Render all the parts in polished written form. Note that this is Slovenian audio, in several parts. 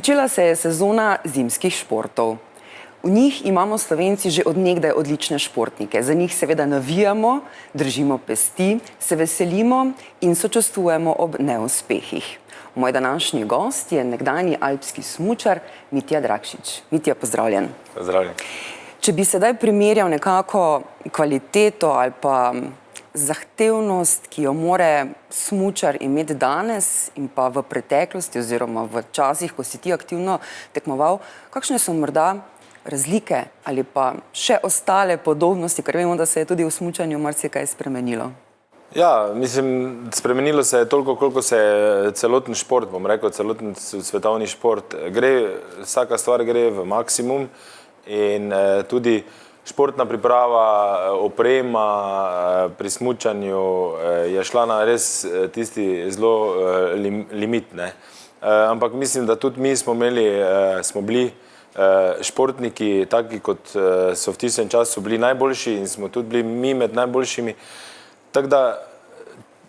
Pričela se je sezona zimskih športov. V njih imamo Slovenci že od nekdaj odlične športnike. Za njih seveda navijamo, držimo pesti, se veselimo in sočustvujemo ob neuspehih. Moj današnji gost je nekdanji alpski smučar Mitja Dragšič. Mitja, pozdravljen. Pozdravljen. Če bi sedaj primerjal nekako kvaliteto ali pa zahtevnost, ki jo more smučar imeti danes in pa v preteklosti oziroma v časih, ko si ti aktivno tekmoval, kakšne so morda razlike ali pa še ostale podobnosti, ker vemo, da se je tudi v smučanju marsikaj spremenilo? Ja, mislim, spremenilo se je toliko, koliko se je celoten šport, bom rekel, celoten svetovni šport. Vsaka stvar gre v maksimum in tudi športna priprava, oprema pri smučanju je šla na res tisti zelo limit, ne. Ampak mislim, da tudi mi smo bili športniki, taki kot so v tistem času bili najboljši in smo tudi bili mi med najboljšimi. Tako da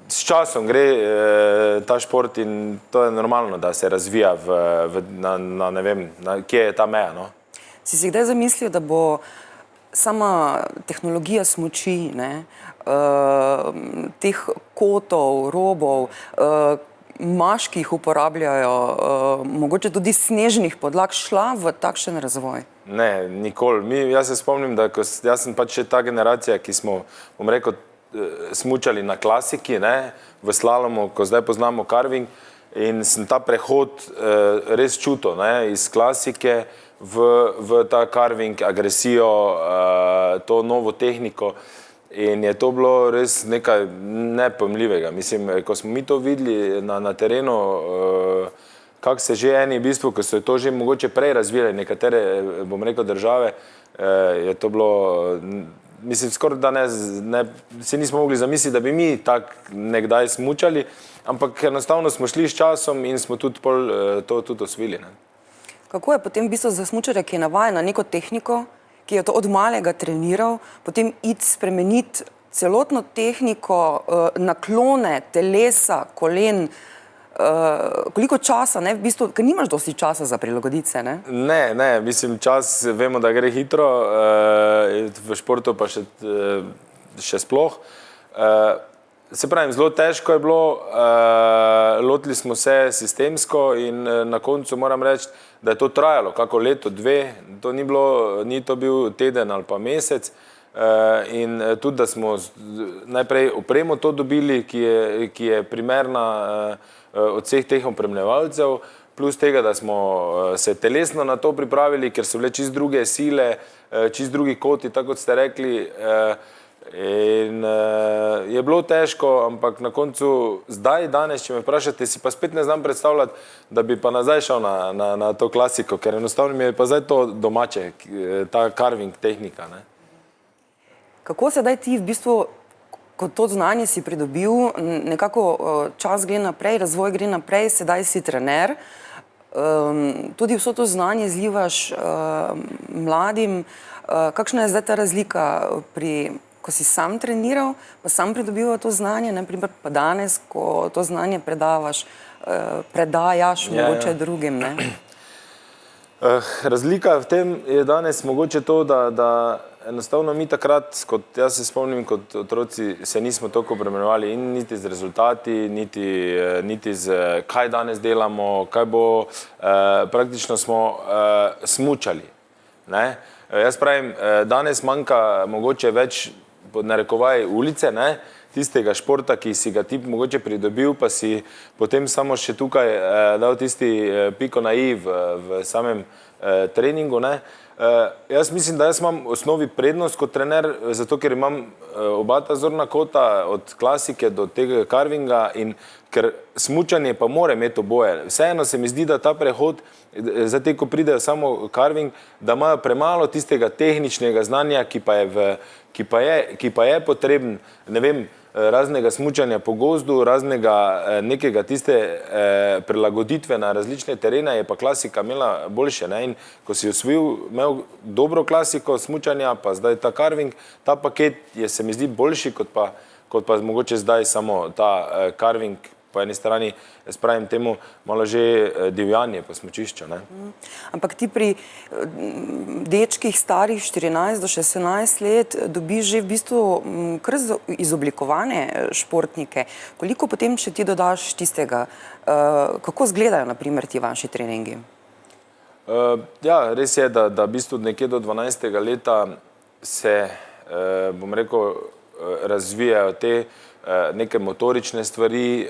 s časom gre ta šport in to je normalno, da se razvija ne vem, kje je ta meja, no. Si si kdaj zamislil, da bo sama tehnologija smuči, teh kotov, robov, maš, ki jih uporabljajo, mogoče tudi snežnih podlag, šla v takšen razvoj? Ne, nikoli. Jaz se spomnim, da jaz sem pač še ta generacija, ki smo, bom rekel, smučali na klasiki, v slalomu, ko zdaj poznamo carving, in sem ta prehod res čutil, iz klasike v ta carving, agresijo, to novo tehniko. In je to bilo res nekaj nepojmljivega. Mislim, ko smo mi to videli na terenu, kako se že eni v bistvu, ko so to že mogoče prej razvijali nekatere, bom rekel, države, je to bilo, mislim, skoraj da si nismo mogli zamisliti, da bi mi tako nekdaj smučali, ampak enostavno smo šli s časom in smo tudi to tudi osvojili. Kako je potem v bistvu za smučarja, ki je navajen na neko tehniko, ki je to od malega treniral, potem iti spremeniti celotno tehniko, naklone telesa, kolen, koliko časa, v bistvu, ker nimaš dosti časa za prilagoditi se, ne? Ne, mislim, čas, vemo, da gre hitro, v športu pa še sploh. Se pravim, zelo težko je bilo, lotili smo se sistemsko in na koncu moram reči, da je to trajalo kako leto, dve, ni to bil teden ali pa mesec, in tudi, da smo najprej opremo to dobili, ki je primerna od vseh teh opremljevalcev, plus tega, da smo se telesno na to pripravili, ker so bile čist druge sile, čist drugi koti, tako kot ste rekli, in je bilo težko, ampak na koncu zdaj, danes, če me vprašate, si pa spet ne znam predstavljati, da bi pa nazaj šel na to klasiko, ker enostavno mi je pa zdaj to domače, ta carving tehnika. Kako sedaj ti v bistvu, ko to znanje si pridobil, nekako čas gre naprej, razvoj gre naprej, sedaj si trener, tudi vso to znanje zlivaš mladim. Kakšna je zdaj ta razlika ko si sam treniral, pa sam pridobival to znanje, naprimer pa danes, ko to znanje predajaš mogoče drugim, ne? Razlika v tem je danes mogoče to, da enostavno mi takrat, kot jaz se spomnim, kot otroci, se nismo toliko obremenjevali in niti z rezultati, niti z kaj danes delamo, kaj bo, praktično smo smučali. Jaz pravim, danes manjka mogoče več, pod narekovaj, ulice, tistega športa, ki si ga ti mogoče pridobil, pa si potem samo še tukaj dal tisti piko na i v samem treningu. Jaz mislim, da jaz imam v osnovi prednost kot trener, zato ker imam oba ta zorna kota, od klasike do tega carvinga, in ker smučanje pa mora imeti oboje. Vseeno se mi zdi, da ta prehod, zdaj, ko pridejo samo carving, da imajo premalo tistega tehničnega znanja, ki pa je potreben, ne vem, raznega smučanja po gozdu, raznega nekega tiste prilagoditve na različne terene, je pa klasika imela boljše. In ko si imel dobro klasiko smučanja, pa zdaj ta carving, ta paket je, se mi zdi, boljši, kot pa mogoče zdaj samo ta carving po eni strani, jaz pravim temu, malo že divjanje po smučišču. Ne? Ampak ti pri dečkih starih 14 do 16 let dobiš že v bistvu kar izoblikovane športnike. Koliko potem še ti dodaš tistega? Kako izgledajo, na primer, ti vaši treningi? Ja, res je, da v bistvu nekje do 12. leta se, bom rekel, razvijajo te neke motorične stvari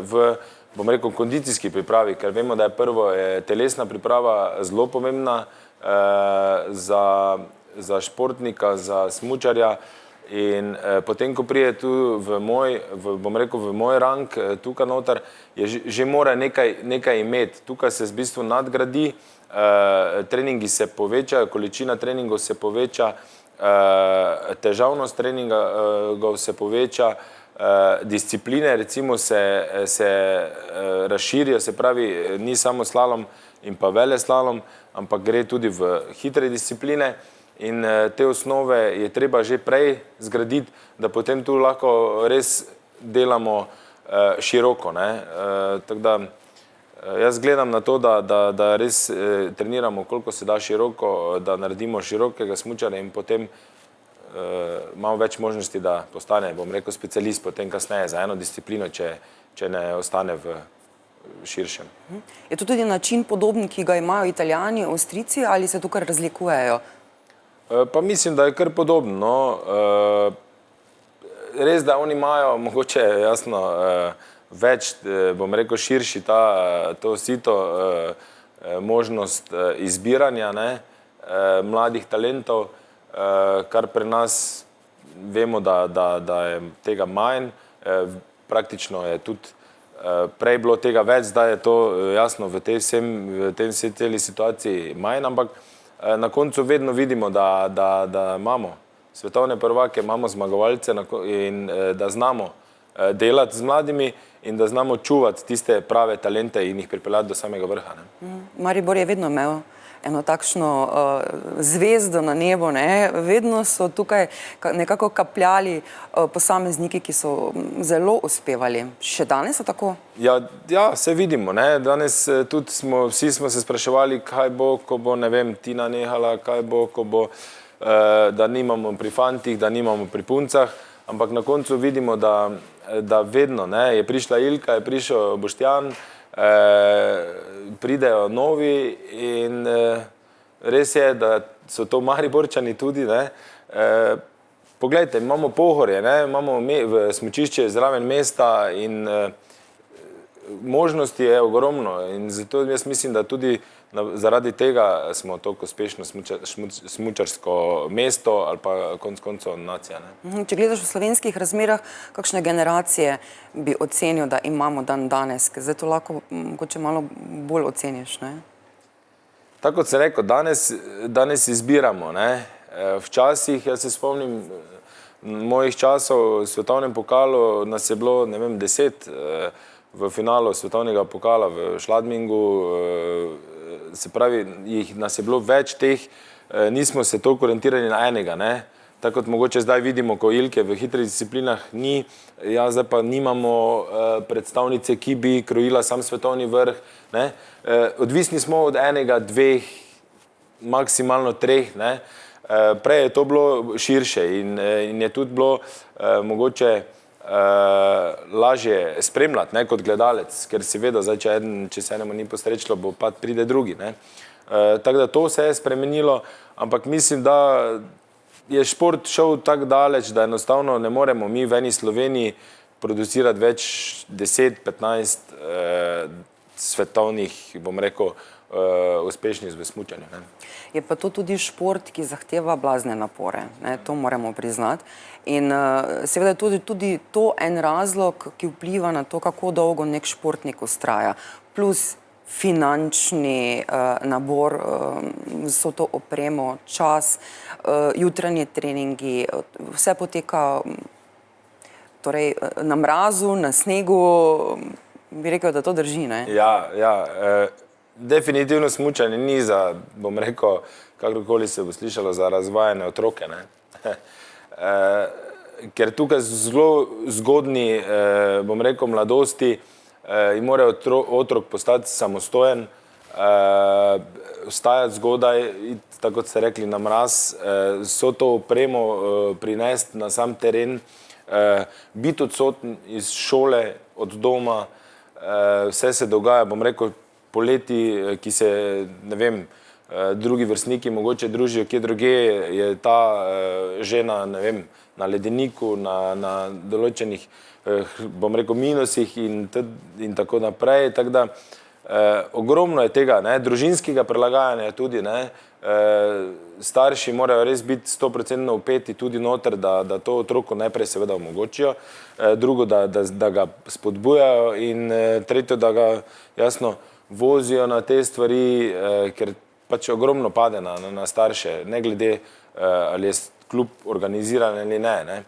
v, bom rekel, kondicijski pripravi, ker vemo, da je prvo telesna priprava zelo pomembna za športnika, za smučarja. In potem, ko prije tu v moj rang, tukaj noter, že mora nekaj imeti. Tukaj se v bistvu nadgradi, treningi se povečajo, količina treningov se poveča, težavnost treningov se poveča, discipline recimo se razširijo, se pravi, ni samo slalom in pa veleslalom, ampak gre tudi v hitre discipline. In te osnove je treba že prej zgraditi, da potem tu lahko res delamo široko. Tako da jaz gledam na to, da res treniramo koliko se da široko, da naredimo širokega smučarja in potem imamo več možnosti, da postane, bom rekel, specialist potem kasneje za eno disciplino, če ne ostane v širšem. Je to tudi način podoben, ki ga imajo Italijani, Avstrijci, ali se tukaj razlikujejo? Pa mislim, da je kar podobno. Res, da oni imajo mogoče jasno več, bom rekel, širši to sito možnost izbiranja mladih talentov, kar pri nas vemo, da je tega manj. Praktično je tudi prej bilo tega več, zdaj je to jasno v tej celi situaciji manj, ampak na koncu vedno vidimo, da imamo svetovne prvake, imamo zmagovalce in da znamo delati z mladimi in da znamo čuvati tiste prave talente in jih pripeljati do samega vrha. Maribor je vedno imel eno takšno zvezdo na nebu, vedno so tukaj nekako kapljali posamezniki, ki so zelo uspevali. Še danes so tako? Ja, se vidimo. Danes tudi vsi smo se spraševali, kaj bo, ko bo, ne vem, Tina nehala, kaj bo, ko bo, da nimamo pri fantih, da nimamo pri puncah, ampak na koncu vidimo, da vedno je prišla Ilka, je prišel Boštjan, pridejo novi in res je, da so to Mariborčani tudi. Poglejte, imamo Pohorje, imamo smučišče zraven mesta in možnosti je ogromno in zato jaz mislim, da tudi zaradi tega smo toliko uspešno smučarsko mesto ali pa konec koncev nacija. Če gledaš v slovenskih razmerah, kakšne generacije bi ocenil, da imamo dan danes, ker zdaj to lahko mogoče malo bolj oceniš? Tako kot sem rekel, danes izbiramo. Včasih, jaz se spomnim mojih časov v svetovnem pokalu, nas je bilo, ne vem, 10 v finalu svetovnega pokala v Schladmingu, se pravi, nas je bilo več teh, nismo se toliko orientirali na enega. Tako kot mogoče zdaj vidimo, ko Ilke v hitrih disciplinah ni, zdaj pa nimamo predstavnice, ki bi krojila sam svetovni vrh. Odvisni smo od enega, dveh, maksimalno treh. Prej je to bilo širše in je tudi bilo mogoče lažje spremljati kot gledalec, ker si vedel, če se enemu ni posrečilo, bo pa pride drugi. Tako da to se je spremenilo, ampak mislim, da je šport šel tako daleč, da enostavno ne moremo mi v eni Sloveniji producirati več 10-15 svetovnih, bom rekel, uspešnic v smučanju. Je pa to tudi šport, ki zahteva blazne napore, to moramo priznati. In seveda je tudi to en razlog, ki vpliva na to, kako dolgo nek športnik vztraja. Plus finančni nabor, vso to opremo, čas, jutranje treningi, vse poteka na mrazu, na snegu, bi rekel, da to drži. Ja, definitivno smučanje ni za, bom rekel, kakorkoli se bo slišalo, za razvajene otroke. Ker tukaj zelo zgodnji, bom rekel, mladosti in mora otrok postati samostojen, vstajati zgodaj, tako kot ste rekli, na mraz, so to opremo prinesti na sam teren, biti odsoten iz šole, od doma, vse se dogaja, bom rekel, poleti, ki se, ne vem, drugi vrstniki mogoče družijo kje druge, je ta žena, ne vem, na ledeniku, na določenih, bom rekel, minusih in tako naprej, tako da ogromno je tega, ne, družinskega prilagajanja tudi, ne, starši morajo res biti 100% vpeti tudi noter, da to otroku najprej seveda omogočijo, drugo, da ga spodbujajo in tretjo, da ga jasno vozijo na te stvari, ker pač ogromno pade na starše, ne glede ali je klub organiziran ali ne.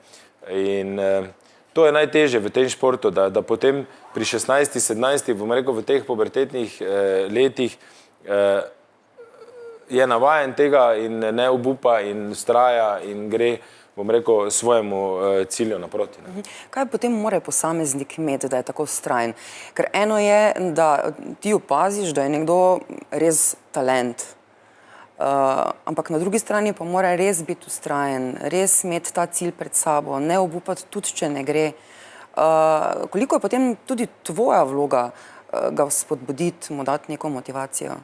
In to je najtežje v tem športu, da potem pri 16, 17, bom rekel, v teh pubertetnih letih je navajen tega in ne obupa in vztraja in gre, bom rekel, svojemu cilju naproti. Kaj potem mora posameznik imeti, da je tako vztrajen? Ker eno je, da ti opaziš, da je nekdo res talent, ampak na drugi strani pa mora res biti vztrajen, res imeti ta cilj pred sabo, ne obupati tudi, če ne gre. Koliko je potem tudi tvoja vloga ga spodbuditi, mu dati neko motivacijo?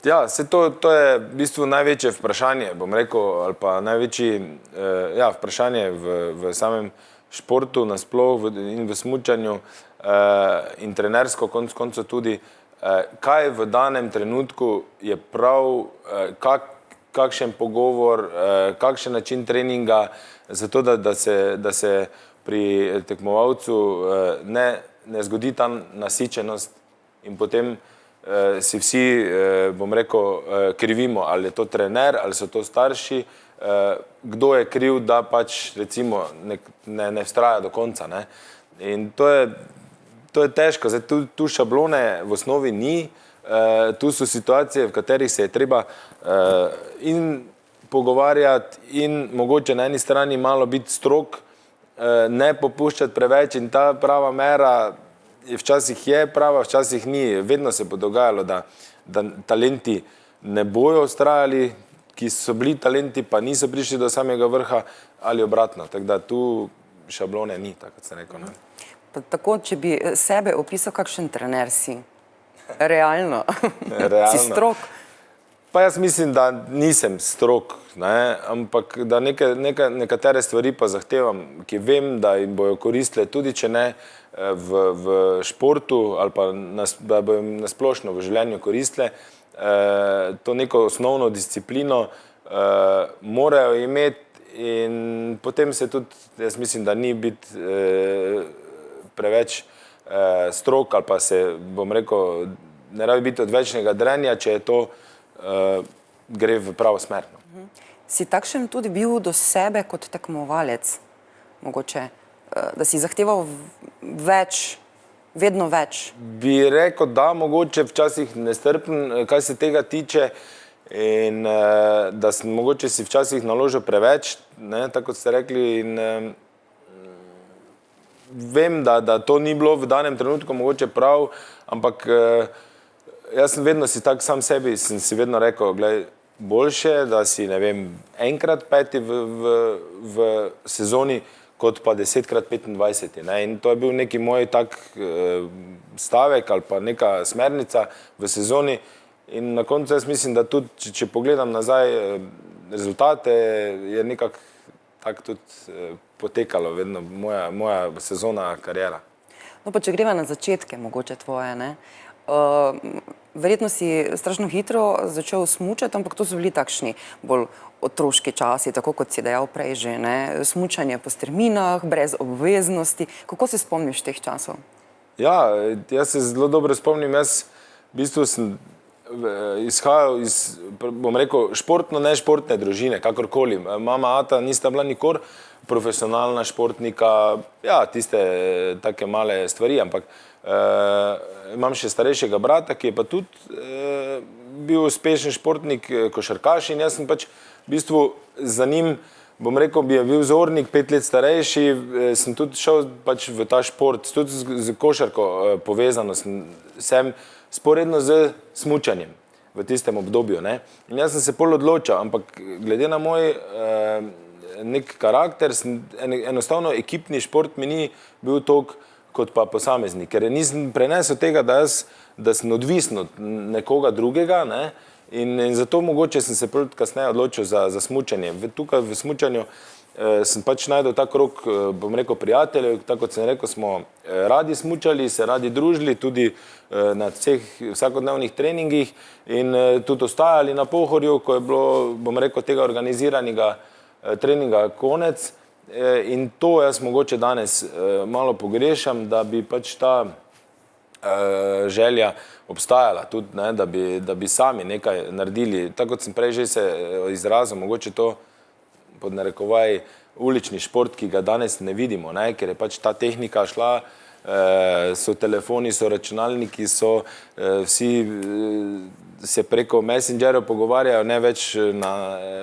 Ja, to je v bistvu največje vprašanje, bom rekel, ali pa največji vprašanje v samem športu nasploh in v smučanju in trenersko konec koncev tudi, kaj v danem trenutku je prav, kakšen pogovor, kakšen način treninga, zato da se pri tekmovalcu ne zgodi ta nasičenost in potem si vsi, bom rekel, krivimo, ali je to trener, ali so to starši, kdo je kriv, da pač recimo ne vztraja do konca. In to je težko, zdaj tu šablone v osnovi ni, tu so situacije, v katerih se je treba in pogovarjati in mogoče na eni strani malo biti strog, ne popuščati preveč in ta prava mera včasih je prava, včasih ni. Vedno se bo dogajalo, da talenti ne bojo vztrajali, ki so bili talenti, pa niso prišli do samega vrha ali obratno. Tako da tu šablone ni, tako kot sem rekel. Tako, če bi sebe opisal, kakšen trener si? Realno? Si strog? Pa jaz mislim, da nisem strog, ampak da nekatere stvari pa zahtevam, ki vem, da jim bojo koristile, tudi če ne v športu ali pa da bojo nasplošno v življenju koristile, to neko osnovno disciplino morajo imeti in potem se tudi, jaz mislim, da ni biti preveč strog ali pa se, bom rekel, ne rabi biti odvečnega drenja, če je to gre v pravo smer. Si takšen tudi bil do sebe kot tekmovalec, mogoče, da si zahteval več, vedno več? Bi rekel, da mogoče včasih nestrpen, kaj se tega tiče in da sem mogoče si včasih naložil preveč, tako kot ste rekli, in vem, da to ni bilo v danem trenutku mogoče prav, ampak jaz sem vedno si tak sam sebi, sem si vedno rekel, glej, boljše, da si, ne vem, enkrat peti v sezoni, kot pa 10x25. In to je bil neki moj tak stavek ali pa neka smernica v sezoni in na koncu jaz mislim, da tudi, če pogledam nazaj rezultate, je nekako tako tudi potekalo vedno moja sezona, karijera. No pa če greva na začetke mogoče tvoje, verjetno si strašno hitro začel smučati, ampak to so bili takšni bolj otroški časi, tako kot si dejal prej že, smučanje po strminah, brez obveznosti. Kako se spomniš teh časov? Ja, jaz se zelo dobro spomnim, jaz v bistvu sem izhajal iz, bom rekel, športno-nešportne družine, kakorkoli. Mama, ata nista bila nikor profesionalna športnika, ja, tiste take male stvari, ampak imam še starejšega brata, ki je pa tudi bil uspešen športnik, košarkaš in jaz sem pač v bistvu za njim bom rekel, bi bil vzornik, 5 let starejši, sem tudi šel pač v ta šport, tudi z košarko povezano, sem sporedno z smučanjem v tistem obdobju, ne. In jaz sem se pol odločil, ampak glede na moj nek karakter, enostavno ekipni šport mi ni bil toliko kot pa posameznik, ker nisem prenesel tega, da sem odvisen od nekoga drugega, ne. In zato mogoče sem se kasneje odločil za smučanje. Tukaj v smučanju sem pač najdel ta krog, bom rekel, prijateljev, tako kot sem rekel, smo radi smučali, se radi družili, tudi na vseh vsakodnevnih treningih in tudi ostajali na Pohorju, ko je bilo, bom rekel, tega organiziranega treninga konec. In to jaz mogoče danes malo pogrešam, da bi pač ta želja obstajala tudi, ne, da bi sami nekaj naredili. Tako kot sem prej že se izrazil, mogoče to pod narekovaj ulični šport, ki ga danes ne vidimo, ne, ker je pač ta tehnika šla, so telefoni, so računalniki, so vsi se preko messengerjev pogovarjajo, ne več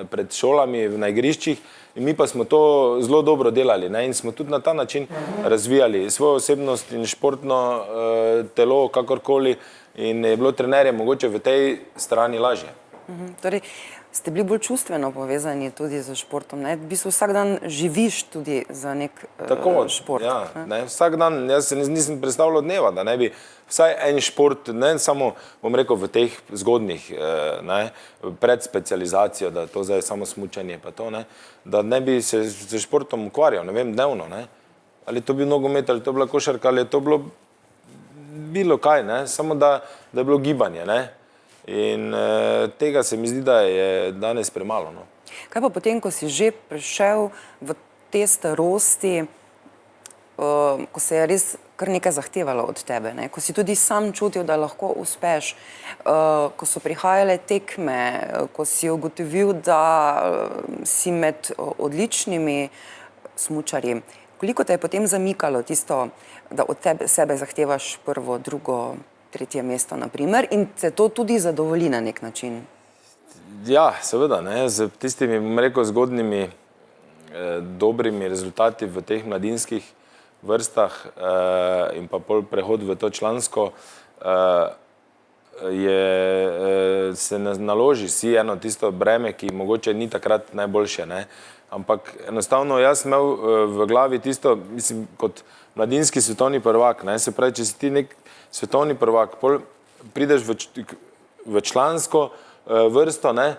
pred šolami, na igriščih. In mi pa smo to zelo dobro delali, ne, in smo tudi na ta način razvijali svojo osebnost in športno telo, kakorkoli, in je bilo trenerjem mogoče v tej strani lažje. Torej, ste bili bolj čustveno povezani tudi z športom, ne? V bistvu vsak dan živiš tudi za nek šport. Ja, ne, vsak dan, jaz se nisem predstavljal dneva, da ne bi vsaj en šport, ne samo, bom rekel, v teh zgodnjih, ne, pred specializacijo, da to zdaj samo smučanje pa to, ne, da ne bi se z športom ukvarjal, ne vem, dnevno, ne. Ali je to bil nogomet, ali je to bila košarka, ali je to bilo kaj, ne, samo da je bilo gibanje, ne. In tega se mi zdi, da je danes premalo, no. Kaj pa potem, ko si že prišel v te starosti, ko se je res kar nekaj zahtevalo od tebe, ne? Ko si tudi sam čutil, da lahko uspeš, ko so prihajale tekme, ko si ugotovil, da si med odličnimi smučarji, koliko te je potem zamikalo tisto, da od sebe zahtevaš prvo, drugo, tretje mesto, na primer, in se to tudi zadovolji na nek način? Ja, seveda, ne, z tistimi, bom rekel, zgodnimi, dobrimi rezultati v teh mladinskih vrstah in pa pol prehod v to člansko, se naloži si eno tisto breme, ki mogoče ni takrat najboljše, ne. Ampak enostavno jaz sem imel v glavi tisto, mislim, kot mladinski svetovni prvak, ne, se pravi, če si ti nek svetovni prvak, pol prideš v člansko vrsto, ne,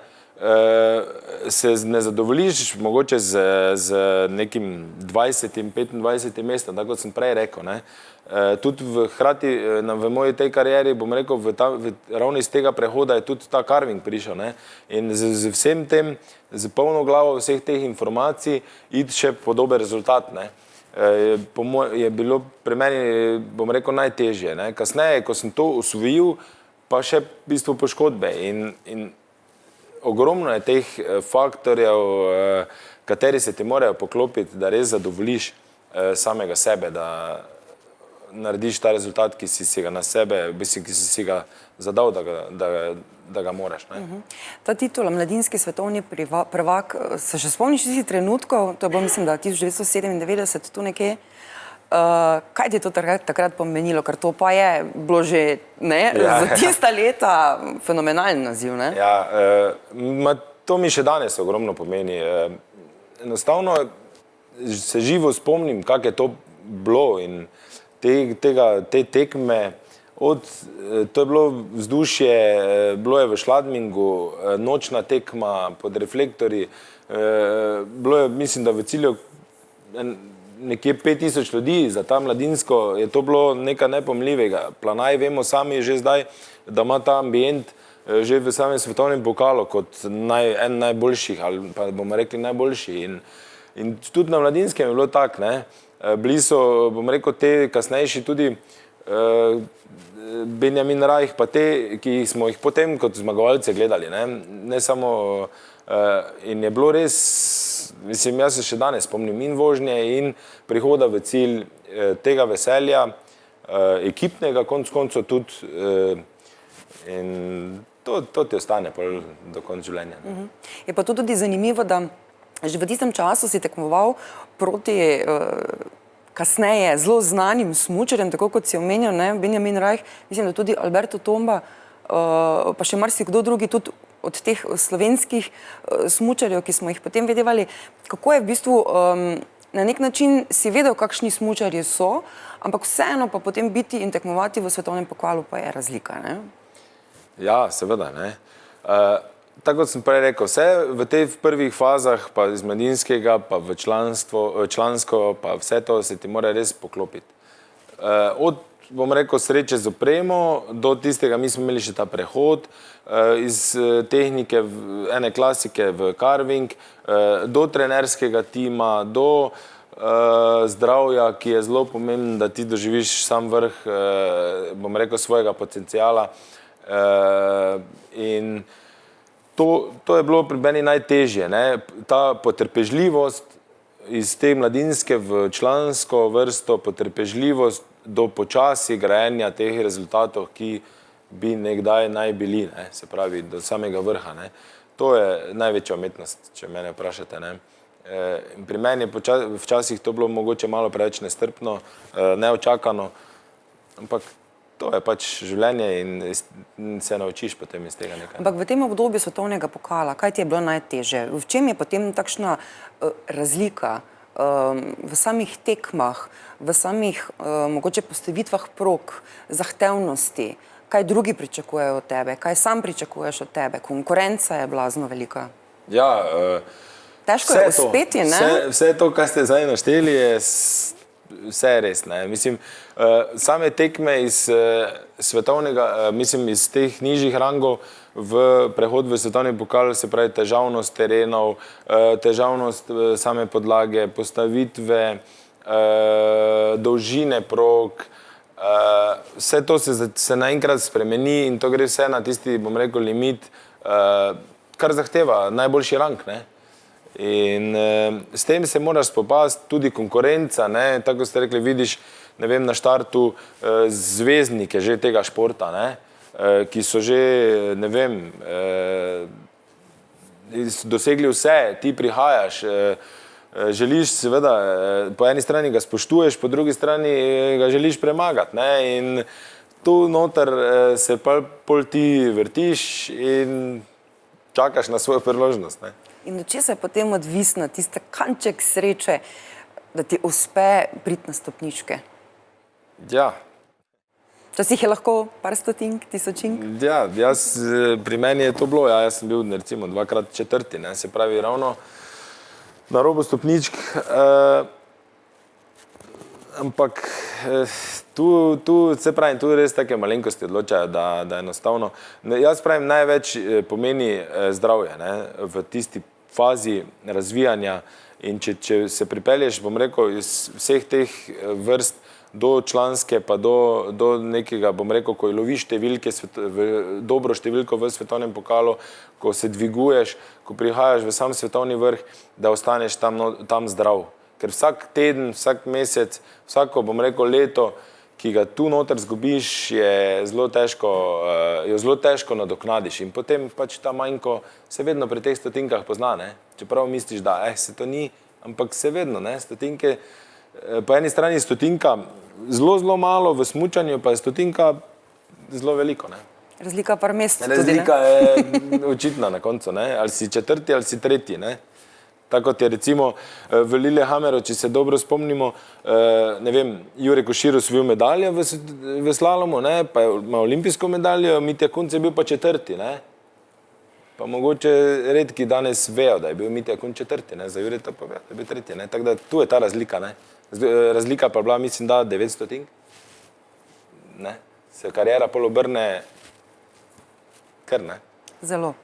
se ne zadovoljiš mogoče z nekim 20. 25. mestom, tako kot sem prej rekel, ne. Tudi hkrati v moji tej karieri, bom rekel, ravno iz tega prehoda je tudi ta carving prišel, ne. In z vsem tem, z polno glavo vseh teh informacij, iti še po dober rezultat, ne. Je bilo pri meni, bom rekel, najtežje, ne. Kasneje, ko sem to osvojil, pa še v bistvu poškodbe in ogromno je teh faktorjev, kateri se ti morajo poklopiti, da res zadovoljiš samega sebe, da narediš ta rezultat, ki si ga na sebe, mislim, ki si ga zadal, da ga moraš, ne. Ta titula, mladinski svetovni prvak, se še spomniš tistih trenutkov, to je bilo, mislim, da 1997, tu nekje, kaj ti je to takrat pomenilo, ker to pa je bilo že, ne, za tista leta fenomenalen naziv, ne? Ja, to mi še danes ogromno pomeni. Enostavno se živo spomnim, kako je to bilo in te tekme, to je bilo vzdušje, bilo je v Schladmingu, nočna tekma pod reflektorji, bilo je, mislim, da v cilju nekje 5000 ljudi, za ta mladinsko je to bilo nekaj nepomljivega. Planaj vemo sami že zdaj, da ima ta ambient že v samem svetovnem pokalu kot en najboljših, ali pa bomo rekli najboljši. In tudi na mladinskem je bilo tak, ne. Bili so, bom rekel, te kasnejši tudi Benjamin Rajh, pa te, ki smo jih potem kot zmagovalce gledali, ne. Ne samo, in je bilo res, mislim, jaz se še danes spomnim in vožnje in prihoda v cilj, tega veselja, ekipnega konec koncev tudi, in to ti ostane do konca življenja. Je pa to tudi zanimivo, da Že v tistem času si tekmoval proti kasneje zelo znanim smučarjem, tako kot si omenjal, ne, Benjamin Rajh, mislim, da tudi Alberto Tomba, pa še marsikdo drugi, tudi od teh slovenskih smučarjev, ki smo jih potem videvali. Kako je v bistvu, na nek način si vedel, kakšni smučarji so, ampak vseeno pa potem biti in tekmovati v svetovnem pokalu pa je razlika, ne? Ja, seveda, ne. Tako kot sem prej rekel, vse v tej prvih fazah, pa iz mladinskega, pa v člansko, pa vse to se ti mora res poklopiti. Od, bom rekel, sreče z opremo, do tistega, mi smo imeli še ta prehod iz tehnike, ene klasike v carving, do trenerskega tima, do zdravja, ki je zelo pomembno, da ti doživiš sam vrh, bom rekel, svojega potencijala. In to je bilo pri meni najtežje, ne? Ta potrpežljivost iz te mladinske v člansko vrsto, potrpežljivost do počasi grajenja teh rezultatov, ki bi nekdaj naj bili, ne? Se pravi, do samega vrha, ne? To je največja umetnost, če mene vprašate, ne? Pri meni je včasih to bilo mogoče malo preveč nestrpno, neočakano, ampak to je pač življenje in se naučiš potem iz tega nekaj. Ampak v tem obdobju svetovnega pokala, kaj ti je bilo najtežje? V čem je potem takšna razlika v samih tekmah, v samih mogoče postavitvah prog, zahtevnosti? Kaj drugi pričakujejo od tebe? Kaj sam pričakuješ od tebe? Konkurenca je blazno velika. Ja, težko je uspeti, ne? Vse to, kar ste zdaj našteli, je vse res, ne. Mislim, same tekme iz svetovnega, mislim, iz teh nižjih rangov v prehod v svetovni pokal, se pravi težavnost terenov, težavnost same podlage, postavitve, dolžine prog, vse to se naenkrat spremeni in to gre vse na tisti, bom rekel, limit, kar zahteva najboljši rang, ne. In s tem se moraš spopasti, tudi konkurenca, ne, tako ste rekli, vidiš, ne vem, na štartu zvezdnike že tega športa, ne, ki so že, ne vem, dosegli vse, ti prihajaš, želiš seveda, po eni strani ga spoštuješ, po drugi strani ga želiš premagati, ne, in tu noter se pol ti vrtiš in čakaš na svojo priložnost, ne. In od česa je potem odvisna tista kanček sreče, da ti uspe priti na stopničke? Ja. Včasih je lahko par stotink, tisočink? Ja, pri meni je to bilo, jaz sem bil recimo 2-krat četrti, ne, se pravi ravno na robu stopničk, ampak se pravim, tu res take malenkosti odločajo, da enostavno, jaz pravim, največ pomeni zdravje, ne, v tisti fazi razvijanja in če se pripelješ, bom rekel, iz vseh teh vrst do članske pa do nekega, bom rekel, ko loviš številke, dobro številko v svetovnem pokalu, ko se dviguješ, ko prihajaš v sam svetovni vrh, da ostaneš tam zdrav. Ker vsak teden, vsak mesec, vsako, bom rekel, leto, ki ga tu noter zgubiš, je zelo težko nadoknadiš in potem pač ta manjko se vedno pri teh stotinkah pozna, ne. Čeprav misliš, da se to ni, ampak se vedno, ne, stotinke, po eni strani stotinka zelo malo v smučanju, pa je stotinka zelo veliko, ne. Razlika par mest tudi, ne? Razlika je očitna na koncu, ne, ali si četrti ali si tretji, ne. Tako kot je recimo v Lillehammeru, če se dobro spomnimo, ne vem, Jure Košir osvojil medaljo v slalomu, ne, pa ima olimpijsko medaljo, Mitja Kunc je bil pa četrti, ne. Pa mogoče redki danes vejo, da je bil Mitja Kunc četrti, ne, za Jureta pa vejo, da je bil tretji, ne, tako da tu je ta razlika, ne. Razlika pa bila, mislim, da 900, ne, se kariera pol obrne kar, ne. Zelo.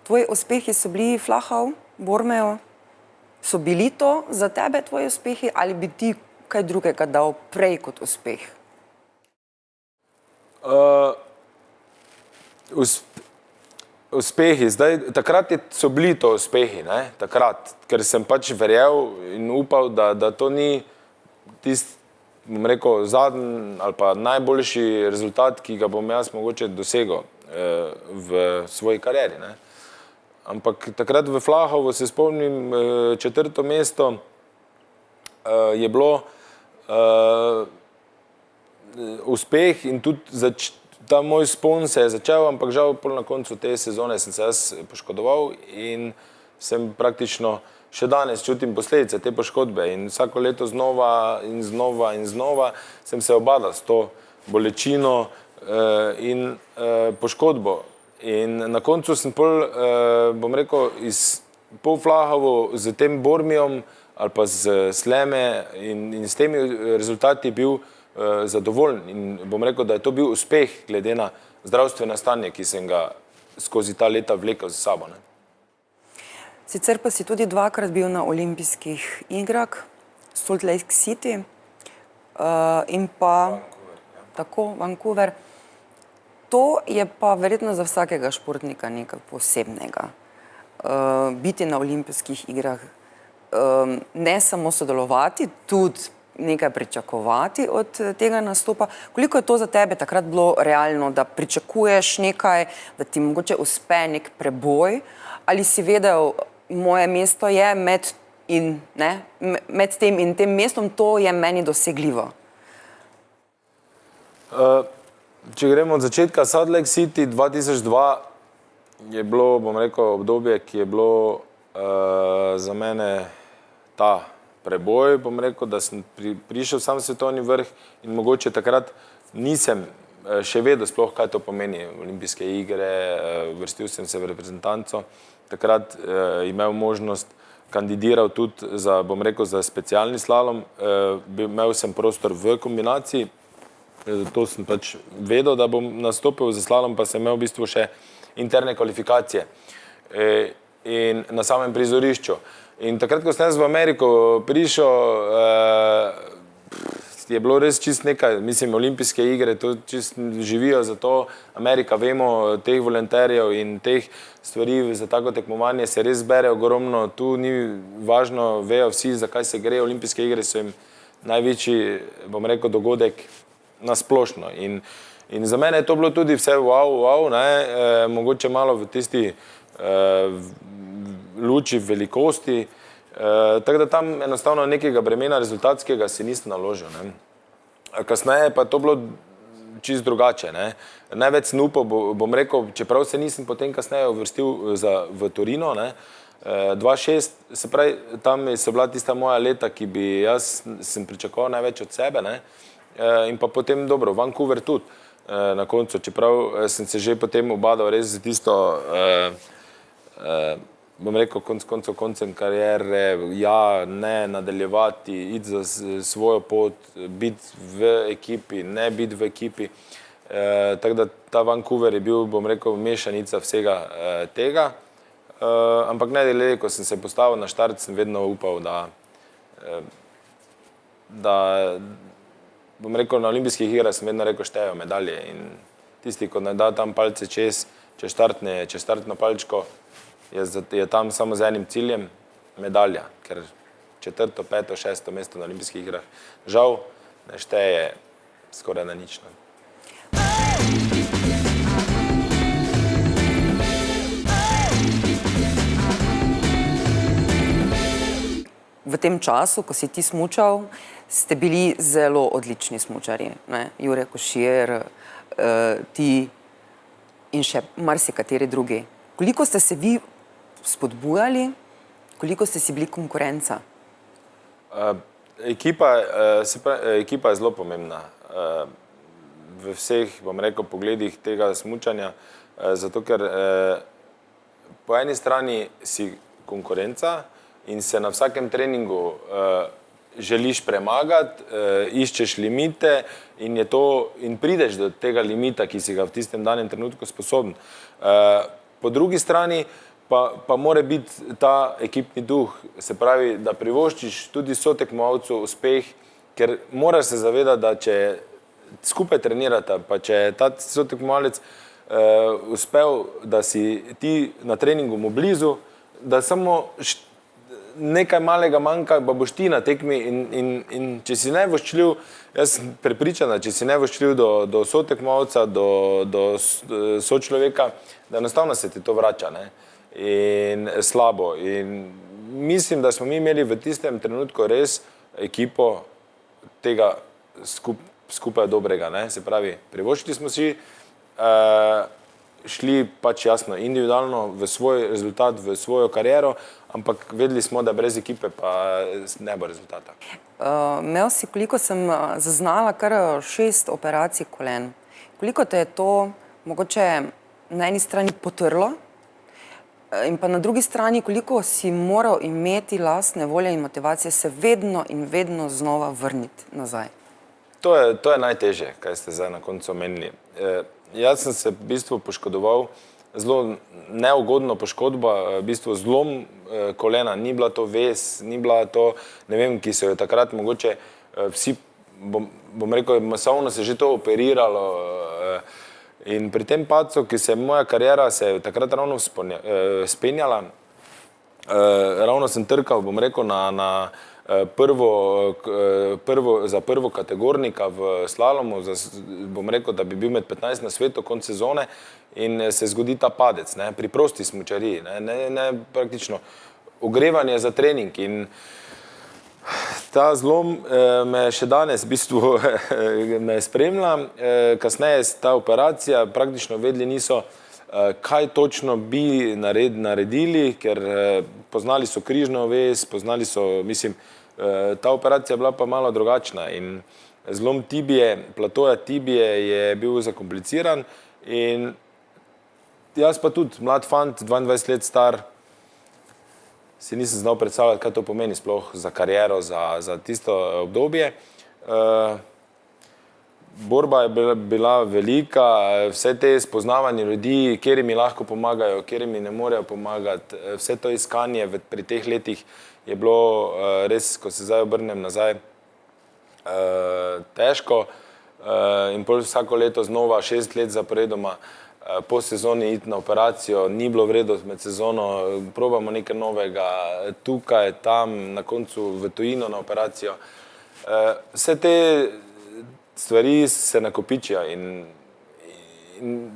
Tvoji uspehi so bili Flachau, Bormeo, so bili to za tebe tvoji uspehi ali bi ti kaj drugega dal prej kot uspeh? Uspehi, zdaj, takrat so bili to uspehi, ne, takrat, ker sem pač verjel in upal, da to ni tisti, bom rekel, zadnji ali pa najboljši rezultat, ki ga bom jaz mogoče dosegel v svoji karieri, ne. Ampak takrat v Flahovo se spomnim, 4. mesto je bilo uspeh in tudi ta moj spon se je začel, ampak žal na koncu te sezone sem se jaz poškodoval in sem praktično še danes čutim posledice te poškodbe in vsako leto znova in znova in znova sem se obadal s to bolečino in poškodbo. In na koncu sem bom rekel, iz Flahovo z tem Bormijom ali pa z Sleme in s temi rezultati bil zadovoljen in bom rekel, da je to bil uspeh glede na zdravstveno stanje, ki sem ga skozi ta leta vlekel za sabo. Ne. Sicer pa si tudi dvakrat bil na olimpijskih igrah, Salt Lake City in pa tako, Vancouver. To je pa verjetno za vsakega športnika nekaj posebnega. Biti na olimpijskih igrah, ne samo sodelovati, tudi nekaj pričakovati od tega nastopa. Koliko je to za tebe takrat bilo realno, da pričakuješ nekaj, da ti mogoče uspe nek preboj, ali si vedel, moje mesto je med tem in tem mestom, to je meni dosegljivo? Če gremo od začetka, Salt Lake City 2002 je bilo, bom rekel, obdobje, ki je bilo za mene ta preboj, bom rekel, da sem prišel sam svetovni vrh in mogoče takrat nisem še vedel sploh, kaj to pomeni olimpijske igre, vrstil sem se v reprezentanco, takrat imel možnost, kandidiral tudi za, bom rekel, za specialni slalom, imel sem prostor v kombinaciji, to sem pač vedel, da bom nastopil za slalom, pa sem imel v bistvu še interne kvalifikacije in na samem prizorišču. In takrat, ko sem jaz v Ameriko prišel, je bilo res čist nekaj, mislim, olimpijske igre, to čist živijo za to. Amerika, vemo, teh volonterjev in teh stvari za tako tekmovanje se res zbere ogromno, tu ni važno, vejo vsi, zakaj se gre, olimpijske igre so jim največji, bom rekel, dogodek na splošno. In za mene je to bilo tudi vse wow, mogoče malo v tisti luči velikosti, tako da tam enostavno nekega bremena rezultatskega si nisem naložil. Kasneje pa to bilo čisto drugače. Največ sem upal, bom rekel, čeprav se nisem potem kasneje uvrstil v Torino, 2.6, se pravi, tam so bila tista moja leta, ki bi jaz sem pričakoval največ od sebe, in pa potem dobro, Vancouver tudi na koncu, čeprav sem se že potem obadal res za tisto, bom rekel, koncem karijere, ja, ne nadaljevati, iti za svojo pot, biti v ekipi, ne biti v ekipi. Tako da ta Vancouver je bil, bom rekel, mešanica vsega tega. Ampak ne glede, ko sem se postavil na štart, sem vedno upal, da bom rekel, na olimpijskih igrah sem vedno rekel, štejo medalje in tisti, ko ne da tam palce čez štartno palčko, je tam samo z enim ciljem medalja, ker 4., 5., 6. mesto na olimpijskih igrah žal ne šteje skoraj na nič. V tem času, ko si ti smučal, ste bili zelo odlični smučarji. Jure Košir, ti in še marsikateri drugi. Koliko ste se vi spodbujali, koliko ste si bili konkurenca? Ekipa je zelo pomembna v vseh, bom rekel, pogledih tega smučanja, zato ker po eni strani si konkurenca in se na vsakem treningu želiš premagati, iščeš limite in prideš do tega limita, ki si ga v tistem danem trenutku sposoben. Po drugi strani pa mora biti ta ekipni duh, se pravi, da privoščiš tudi sotekmovalcu uspeh, ker moraš se zavedati, da če skupaj trenirata, pa če je ta sotekmovalec uspel, da si ti na treningu mu blizu, da samo nekaj malega manjka, pa boš ti na tekmi in če si nevoščljiv, jaz sem prepričan, da če si nevoščljiv do sotekmovalca, do sočloveka, da enostavno se ti to vrača. in slabo. In mislim, da smo mi imeli v tistem trenutku res ekipo tega skupaj dobrega. Ne? Se pravi, privoščili smo si, šli pač jasno individualno v svoj rezultat, v svojo kariero, ampak vedeli smo, da brez ekipe pa ne bo rezultata. Imel si, koliko sem zaznala, kar 6 operacij kolen. Koliko te je to mogoče na eni strani potrlo in pa na drugi strani, koliko si moral imeti lastne volje in motivacije se vedno in vedno znova vrniti nazaj? To je najtežje, kaj ste zdaj na koncu omenili. Jaz sem se v bistvu poškodoval, zelo neugodno poškodba, v bistvu zlom kolena, ni bila to vez, ni bila to, ne vem, ki so jo takrat mogoče vsi, bom rekel, masovno se že to operiralo in pri tem padcu, ki se moja karijera se je takrat ravno spenjala, ravno sem trkal, bom rekel, za prvo kategornika v slalomu, bom rekel, da bi bil med 15 na svetu konc sezone in se zgodi ta padec, ne, pri prosti smučariji, ne praktično ogrevanje za trening in ta zlom me še danes v bistvu me spremlja, kasneje ta operacija, praktično vedeli niso, kaj točno bi naredili, ker poznali so križno vez, poznali so, mislim, ta operacija je bila pa malo drugačna in zlom tibije, platoja tibije je bil zakompliciran in jaz pa tudi, mlad fant, 22 let star, si nisem znal predstavljati, kaj to pomeni sploh za kariero, za tisto obdobje. Borba je bila velika, vse te spoznavanje ljudi, kjeri mi lahko pomagajo, kjeri mi ne morejo pomagati, vse to iskanje pri teh letih je bilo res, ko se zdaj obrnem nazaj, težko in pol vsako leto znova 6 let zaporedoma po sezoni iti na operacijo, ni bilo vredo med sezono, probamo nekaj novega, tukaj, tam, na koncu v tujino na operacijo. Vse te stvari se nakopičijo in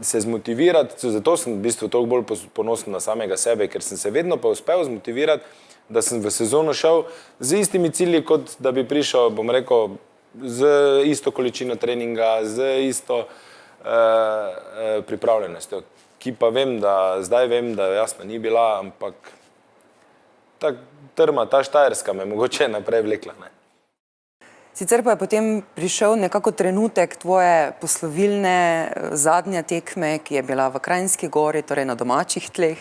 se zmotivirati, zato sem v bistvu toliko bolj ponosen na samega sebe, ker sem se vedno pa uspel zmotivirati, da sem v sezono šel z istimi cilji, kot da bi prišel, bom rekel, z isto količino treninga, z isto pripravljenostjo, ki pa zdaj vem, da jasno ni bila, ampak ta trma, ta štajerska me mogoče naprej vlekla. Sicer pa je potem prišel nekako trenutek tvoje poslovilne zadnje tekme, ki je bila v Kranjski Gori, torej na domačih tleh.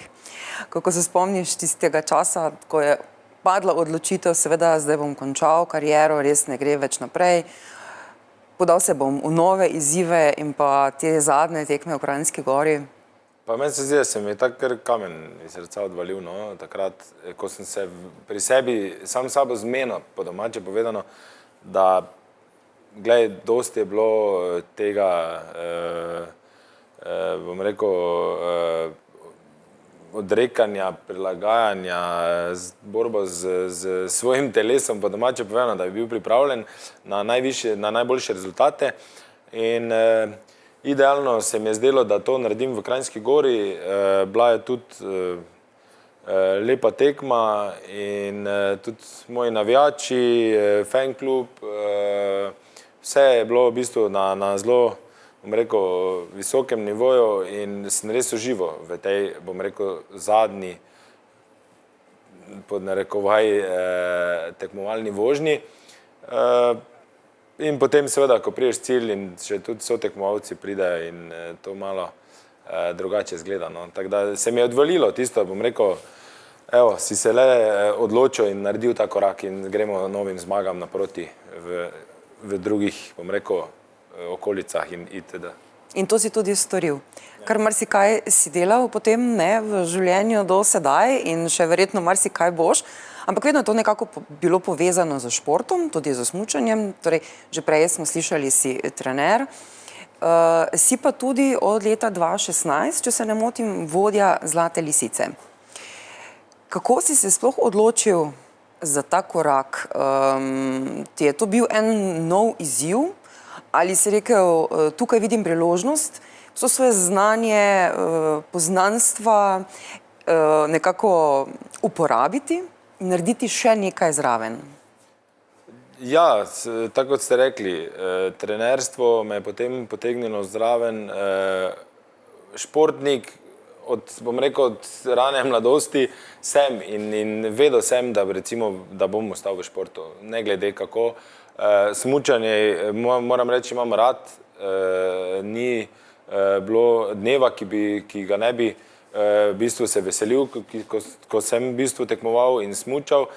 Kako se spomniš tistega časa, ko je padla odločitev, seveda zdaj bom končal kariero, res ne gre več naprej. Podal se bom v nove izzive in pa te zadnje tekme v Kranjski Gori. Pa meni se zdi, da se mi je tak kar kamen iz srca odvalil, no, takrat, ko sem se pri sebi, sam sabo zmenil, po domače povedano, da, glej, dosti je bilo tega, bom rekel, odrekanja, prilagajanja, borbo z svojim telesom, po domače povedano, da bi bil pripravljen na najboljše rezultate. In idealno se mi je zdelo, da to naredim v Kranjski Gori. Bila je tudi lepa tekma in tudi moji navijači, fan klub, vse je bilo v bistvu na zelo, bom rekel, visokem nivoju in sem res užival v tej, bom rekel, zadnji, pod narekovaj, tekmovalni vožnji. In potem seveda, ko priješ cilj in še tudi so tekmovalci pridejo in to malo drugače izgleda, no. Tako da se mi je odvalilo tisto, bom rekel, evo, si se le odločil in naredil ta korak in gremo novim zmagam naproti v drugih, bom rekel, okolicah in itd. In to si tudi storil. Kar marsikaj si delal potem v življenju do sedaj in še verjetno marsikaj boš, ampak vedno je to nekako bilo povezano z športom, tudi z smučanjem, torej že prej smo slišali, si trener. Si pa tudi od leta 2016, če se ne motim, vodja Zlate lisice. Kako si se sploh odločil za ta korak? Ti je to bil en nov izziv? Ali si rekel, tukaj vidim priložnost, vso svoje znanje, poznanstva, nekako uporabiti in narediti še nekaj zraven? Ja, tako kot ste rekli, trenerstvo me je potem potegnilo zraven, športnik, bom rekel, od rane mladosti sem in vedel sem, da bom ostal v športu, ne glede kako. Smučanje, moram reči, imam rad, ni bilo dneva, ki ga ne bi v bistvu se veselil, ko sem v bistvu tekmoval in smučal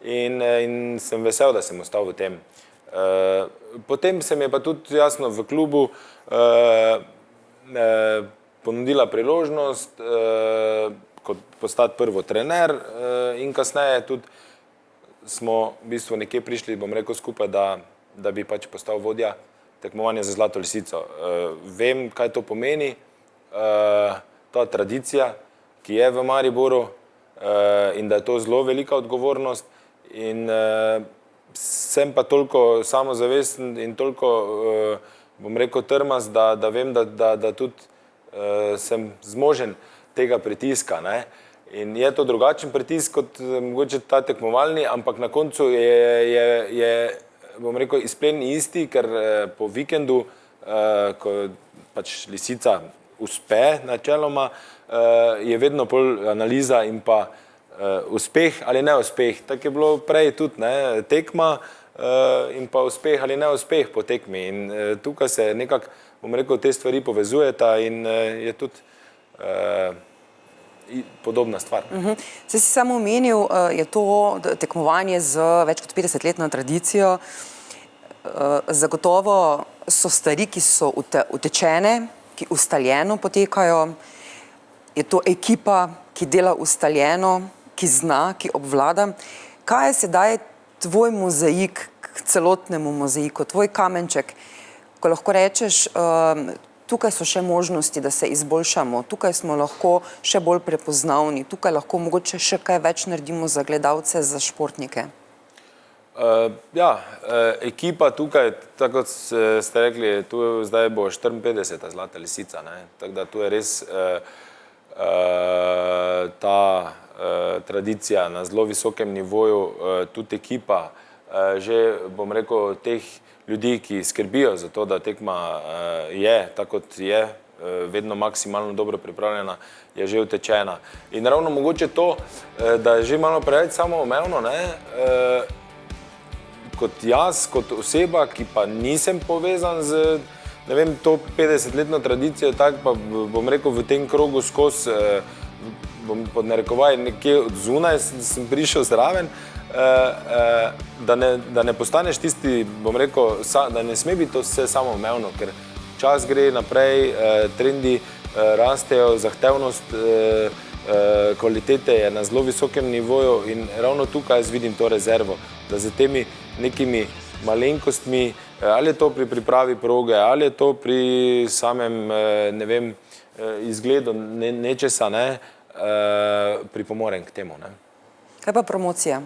in sem vesel, da sem ostal v tem. Potem se mi je pa tudi jasno v klubu ponudila priložnost kot postati prvo trener in kasneje tudi smo v bistvu nekje prišli, bom rekel, skupaj, da bi pač postal vodja tekmovanja za Zlato lisico. Vem, kaj to pomeni, ta tradicija, ki je v Mariboru in da je to zelo velika odgovornost in sem pa toliko samozavesten in toliko, bom rekel, trmast, da vem, da tudi sem zmožen tega pritiska, ne. In je to drugačen pritisk kot mogoče ta tekmovalni, ampak na koncu je, bom rekel, izplen isti, ker po vikendu, ko pač lisica uspe načeloma, je vedno bolj analiza in pa uspeh ali neuspeh. Tako je bilo prej tudi, ne, tekma in pa uspeh ali neuspeh po tekmi. In tukaj se nekako, bom rekel, te stvari povezujeta in je tudi podobna stvar. Saj si samo omenil, je to tekmovanje z več kot 50-letno tradicijo. Zagotovo so stvari, ki so utečene, ki ustaljeno potekajo. Je to ekipa, ki dela ustaljeno, ki zna, ki obvlada. Kaj je sedaj tvoj mozaik k celotnemu mozaiku, tvoj kamenček, ko lahko rečeš, tukaj so še možnosti, da se izboljšamo, tukaj smo lahko še bolj prepoznavni, tukaj lahko mogoče še kaj več naredimo za gledalce, za športnike? Ja, ekipa tukaj, tako kot ste rekli, tu zdaj bo 54. Zlata lisica, ne, tako da tu je res ta tradicija na zelo visokem nivoju, tudi ekipa, že, bom rekel, teh ljudi, ki skrbijo za to, da tekma je, tako kot je, vedno maksimalno dobro pripravljena, je že utečena. In ravno mogoče to, da je že malo preveč samoumevno, ne, kot jaz, kot oseba, ki pa nisem povezan z, ne vem, to 50-letno tradicijo, tako pa bom rekel, v tem krogu skozi, bom pod narekovaj, nekje od zunaj sem prišel zraven, da ne postaneš tisti, bom rekel, da ne sme biti to vse samoumevno, ker čas gre naprej, trendi rastejo, zahtevnost kvalitete je na zelo visokem nivoju in ravno tukaj jaz vidim to rezervo, da z temi nekimi malenkostmi, ali je to pri pripravi proge, ali je to pri samem, ne vem, izgledu nečesa, ne, pripomorem k temu, ne. Kaj pa promocija?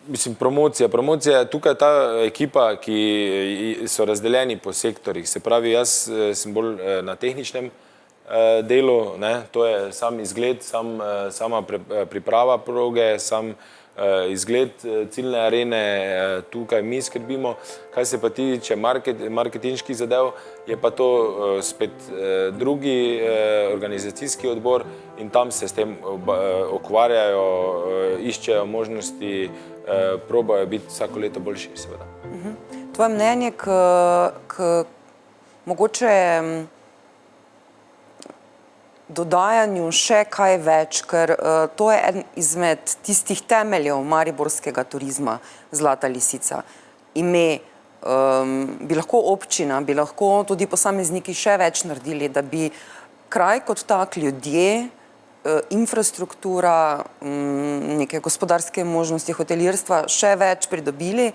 Mislim, promocija, tukaj ta ekipa, ki so razdeljeni po sektorjih, se pravi, jaz sem bolj na tehničnem delu, ne, to je sam izgled, sama priprava proge, sam izgled ciljne arene, tukaj mi skrbimo. Kaj se pa tiče marketinških zadev, je pa to spet drugi organizacijski odbor in tam se s tem ukvarjajo, iščejo možnosti, probajo biti vsako leto boljši, seveda. Tvoje mnenje k mogoče dodajanju še kaj več, ker to je eden izmed tistih temeljev mariborskega turizma, Zlata lisica. Ime, bi lahko občina, bi lahko tudi posamezniki še več naredili, da bi kraj kot tak, ljudje, infrastruktura, neke gospodarske možnosti, hotelirstva še več pridobili,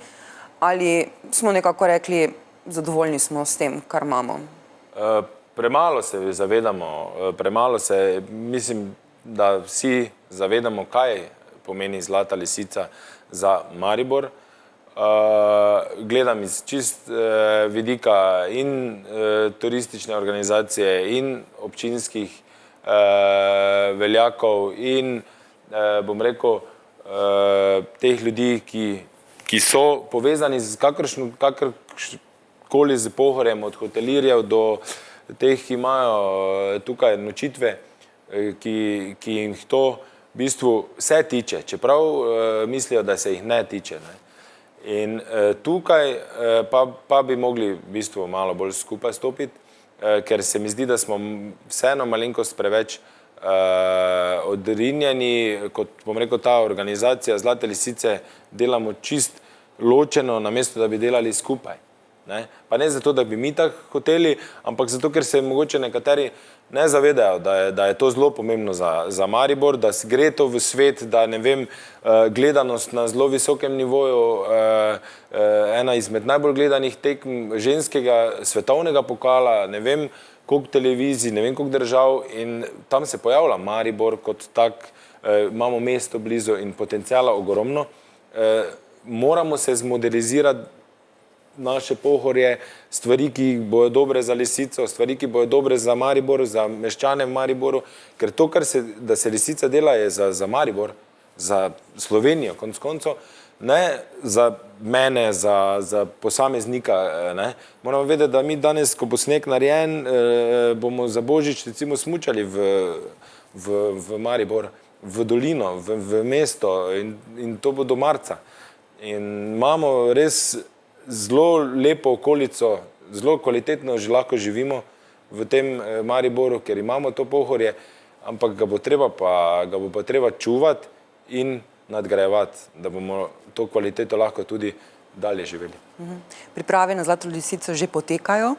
ali smo nekako rekli, zadovoljni smo s tem, kar imamo? Premalo se zavedamo, mislim, da vsi zavedamo, kaj pomeni Zlata lisica za Maribor. Gledam iz čist vidika in turistične organizacije in občinskih veljakov in, bom rekel, teh ljudi, ki so povezani z kakorkoli z Pohorjem, od hotelirjev do teh, ki imajo tukaj nočitve, ki jim to v bistvu vse tiče, čeprav mislijo, da se jih ne tiče. Ne. In tukaj pa bi mogli v bistvu malo bolj skupaj stopiti, ker se mi zdi, da smo vseeno malenkost preveč odrinjeni, kot bom rekel, ta organizacija Zlate lisice delamo čist ločeno, namesto da bi delali skupaj. Ne? Pa ne zato, da bi mi tako hoteli, ampak zato, ker se mogoče nekateri ne zavedajo, da je to zelo pomembno za Maribor, da gre to v svet, da ne vem, gledanost na zelo visokem nivoju, ena izmed najbolj gledanih tekm ženskega svetovnega pokala, ne vem, koliko televizij, ne vem, koliko držav in tam se pojavlja Maribor kot tak, imamo mesto blizu in potencijala ogromno. Moramo se zmodernizirati naše Pohorje, stvari, ki bojo dobre za Lisico, stvari, ki bojo dobre za Maribor, za meščane v Mariboru, ker to, da se Lisica dela, je za Maribor, za Slovenijo, konec koncev, ne za mene, za posameznika. Ne. Moramo vedeti, da mi danes, ko bo sneg narejen, bomo za Božič recimo smučali v Maribor, v dolino, v mesto in to bo do marca. In imamo res zelo lepo okolico, zelo kvalitetno že lahko živimo v tem Mariboru, ker imamo to Pohorje, ampak ga bo pa treba čuvati in nadgrajevati, da bomo to kvaliteto lahko tudi dalje živeli. Priprave na Zlato lisico že potekajo.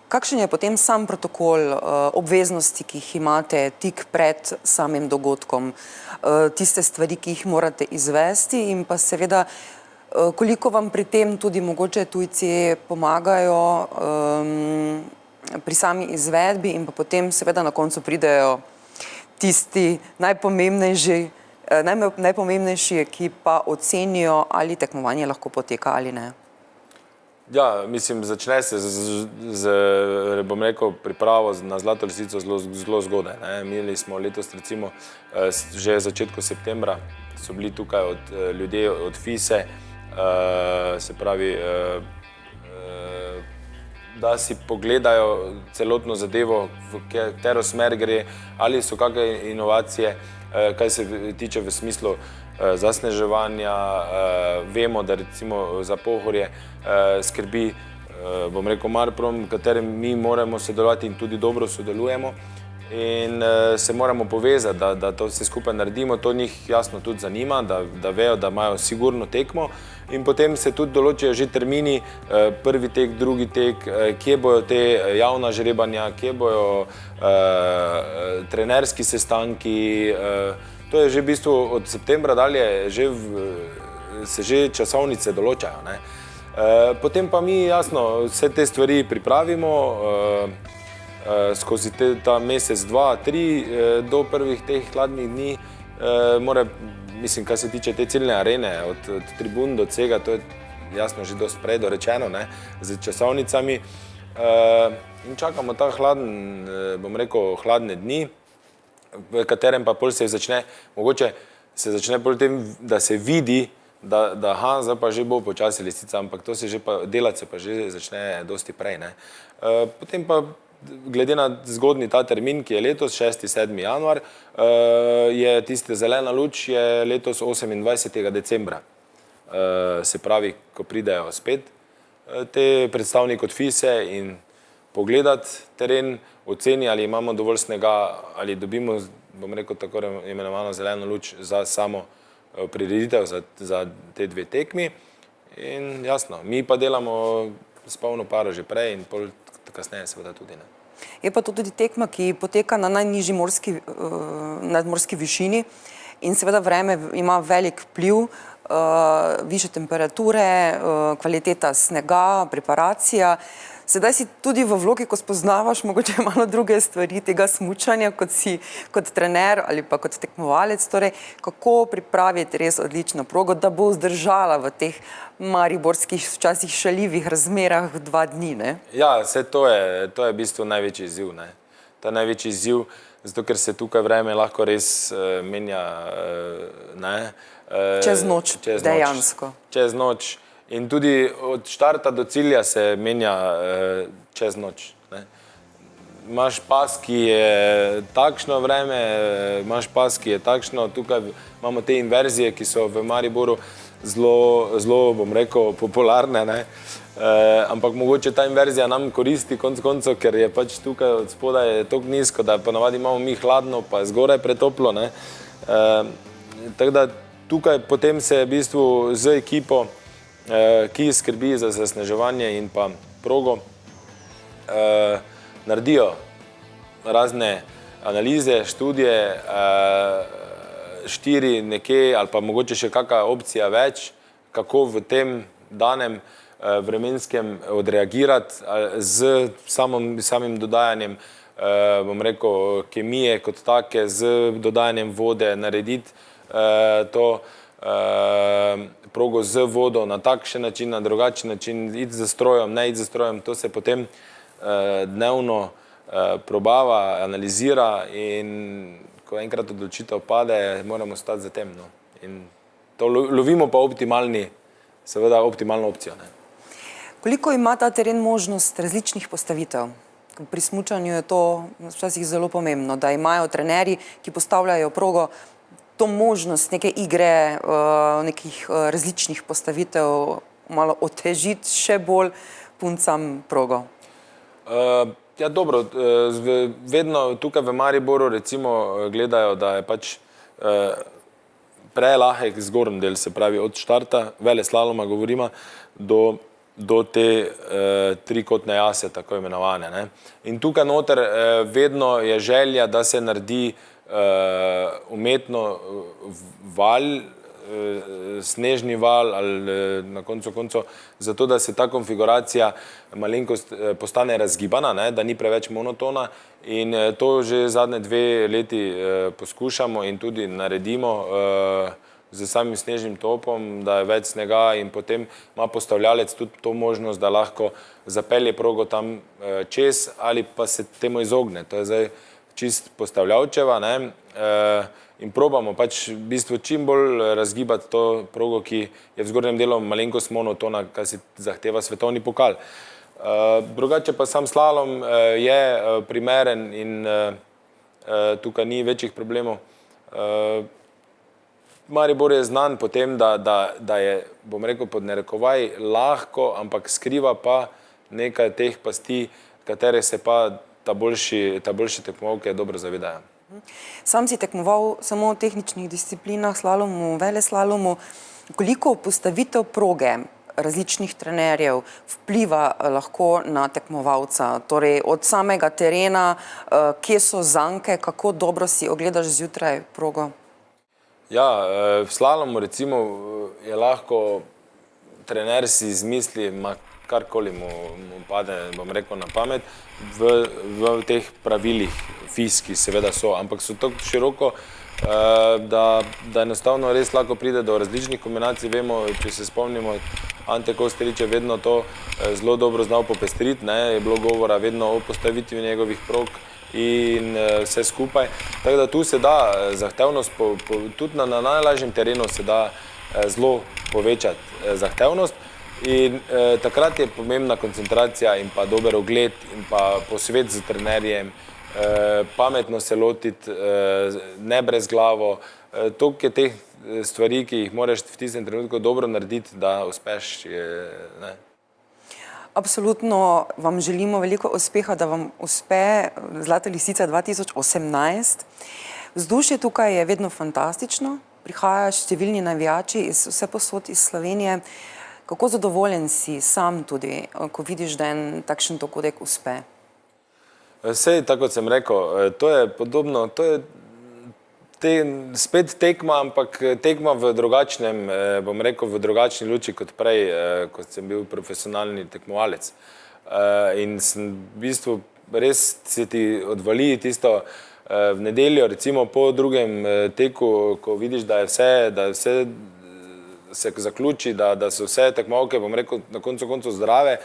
Kakšen je potem sam protokol obveznosti, ki jih imate tik pred samim dogodkom, tiste stvari, ki jih morate izvesti in pa seveda koliko vam pri tem tudi mogoče tujci pomagajo pri sami izvedbi in pa potem seveda na koncu pridejo tisti najpomembnejši, ki pa ocenijo, ali tekmovanje lahko poteka ali ne. Ja, mislim, začne se bom rekel, pripravo na Zlato lisico zelo zgodaj. Imeli smo letos recimo že v začetku septembra, so bili tukaj ljudje od FISE, se pravi, da si pogledajo celotno zadevo, v katero smer gre, ali so kakšne inovacije, kaj se tiče v smislu zasneževanja. Vemo, da recimo za Pohorje skrbi, bom rekel, Marprom, v katerem mi moramo sodelovati in tudi dobro sodelujemo. In se moramo povezati, da to vse skupaj naredimo, to njih jasno tudi zanima, da vejo, da imajo sigurno tekmo in potem se tudi določijo že termini, prvi tek, drugi tek, kje bojo te javna žrebanja, kje bojo trenerski sestanki, to je že v bistvu od septembra dalje, se že časovnice določajo. Ne. Potem pa mi jasno vse te stvari pripravimo, skozi ta mesec, dva, tri, do prvih teh hladnih dni, mislim, kar se tiče te ciljne arene, od tribun do vsega, to je jasno že dosti prej dorečeno, z časovnicami. In čakamo ta bom rekel, hladne dni, v katerem pa pol se začne, mogoče se začne pol tem, da se vidi, da zdaj pa že bo počasi Lisica, ampak to se že pa, delati se pa že začne dosti prej. Potem pa glede na zgodni ta termin, ki je letos, 6. 7. januar, je tista zelena luč je letos 28. decembra. Se pravi, ko pridejo spet te predstavniki od FISE in pogledati teren, oceni, ali imamo dovolj snega, ali dobimo, bom rekel, tako imenovano zeleno luč za samo prireditev za te dve tekmi. In jasno, mi pa delamo s polno paro že prej in pol kasneje seveda tudi. Je pa to tudi tekma, ki poteka na najnižji nadmorski višini in seveda vreme ima velik vpliv, višje temperature, kvaliteta snega, preparacija. Sedaj si tudi v vlogi, ko spoznavaš mogoče malo druge stvari tega smučanja, kot si kot trener ali pa kot tekmovalec, torej kako pripraviti res odlično progo, da bo vzdržala v teh mariborskih, včasih šaljivih razmerah 2 dni, ne? Ja, vse to je v bistvu največji izziv, ne. ta največji izziv, zato ker se tukaj vreme lahko res menja, ne? Čez noč, dejansko. Čez noč. In tudi od štarta do cilja se menja čez noč. Ne? Imaš pas, ki je takšno vreme, imaš pas, ki je takšno, tukaj imamo te inverzije, ki so v Mariboru zelo, bom rekel, popularne, ne? Ampak mogoče ta inverzija nam koristi konec koncev, ker je pač tukaj od spodaj toliko nizko, da ponavadi imamo mi hladno, pa je zgoraj pretoplo, ne? Tako da tukaj potem se v bistvu z ekipo, ki skrbi za zasneževanje in pa progo, naredijo razne analize, študije, 4 nekje ali pa mogoče še kakšna opcija več, kako v tem danem vremenskem odreagirati z samim dodajanjem, bom rekel, kemije kot take, z dodajanjem vode, narediti to progo z vodo na takšen način, na drugačen način, iti za strojem, ne iti za strojem, to se potem dnevno probava, analizira in ko enkrat odločitev pade, moramo stati za tem. No. In to lovimo pa seveda optimalno opcijo. Ne. Koliko ima ta teren možnost različnih postavitev? Pri smučanju je to včasih zelo pomembno, da imajo trenerji, ki postavljajo progo, to možnost neke igre, nekih različnih postavitev, malo otežiti še bolj puncam progo. Ja, dobro, vedno tukaj v Mariboru recimo gledajo, da je pač prelahek zgornji del, se pravi od štarta, veleslaloma govorimo, do te trikotne jase, tako imenovane. Ne. In tukaj noter vedno je želja, da se naredi umetno val, snežni val ali na koncu zato, da se ta konfiguracija malenkost postane razgibana, ne, da ni preveč monotona in to že zadnje 2 leti poskušamo in tudi naredimo z samim snežnim topom, da je več snega in potem ima postavljalec tudi to možnost, da lahko zapelje progo tam čez ali pa se temu izogne. To je zdaj čist postavljavčeva, ne, in probamo pač v bistvu čim bolj razgibati to progo, ki je v zgornjem delu malenkost monotona, kar si zahteva svetovni pokal. Drugače pa sam slalom je primeren in tukaj ni večjih problemov. Maribor je znan po tem, da je, bom rekel, pod narekovaj lahko, ampak skriva pa nekaj teh pasti, katere se pa ta boljši tekmovalke dobro zavedajo. Sam si tekmoval samo v tehničnih disciplinah, slalomu, veleslalomu. Koliko postavitev proge različnih trenerjev vpliva lahko na tekmovalca? Torej od samega terena, kje so zanke, kako dobro si ogledaš zjutraj progo? Ja, v slalomu recimo je lahko trener si izmisli, karkoli mu pade, bom rekel, na pamet, v teh pravilih ki seveda so, ampak so tako široko, da enostavno res lahko pride do različnih kombinacij. Vemo, če se spomnimo, Ante Kostelić je vedno to zelo dobro znal popestriti, je bilo govora vedno o postavitvi njegovih prog in vse skupaj. Tako da tu se da zahtevnost, tudi na najlažjem terenu se da zelo povečati zahtevnost. In takrat je pomembna koncentracija in pa dober ogled in pa posvet z trenerjem, pametno se lotiti, ne brezglavo. Toliko je teh stvari, ki jih moraš v tistem trenutku dobro narediti, da uspeš. Ne. Absolutno vam želimo veliko uspeha, da vam uspe Zlata lisica 2018. Vzdušje tukaj je vedno fantastično, prihajajo številni navijači iz vsepovsod iz Slovenije. Kako zadovoljen si sam tudi, ko vidiš, da en takšen dogodek uspe? Sej, tako kot sem rekel, to je podobno, to je spet tekma, ampak tekma v drugačnem, bom rekel, v drugačni luči kot prej, kot sem bil profesionalni tekmovalec. In sem v bistvu res se ti odvali tisto v nedeljo, recimo po drugem teku, ko vidiš, da je vse se zaključi, da so vse tekmovalke, bom rekel, na koncu zdrave,